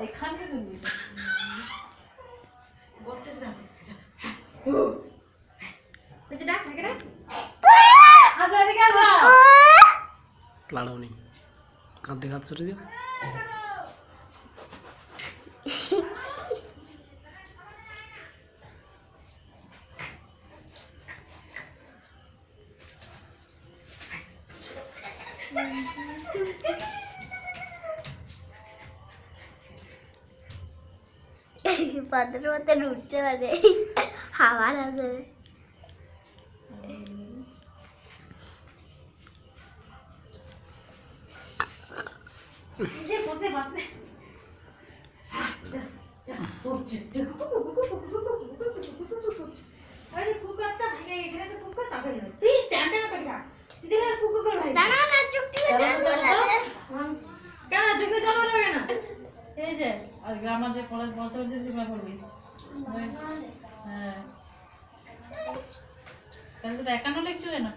এখানে তুমি করতে যাচ্ছে তুই ডাক না কেন আসো এদিকে আসো লাড়াওনি কাঁদতে হাত সরে দিও পাতার মধ্যে উঠতে পারে হাওয়ার আছে যে করতে বাপরে যা পড়ছে আরে কুকুরটা ভেঙে গেছে কুকুর তাড়াতাড়ি তুই টানটা না তোর খা দিদি ভাই কুকুর ভাই না না না চুপটি কেন চোখে জল লাগে না এই যে আর গ্রামার যে কলেজ বলতে বলতে সেগুলো করবি হ্যাঁ তাহলে তো একান্ন লিখছিলে না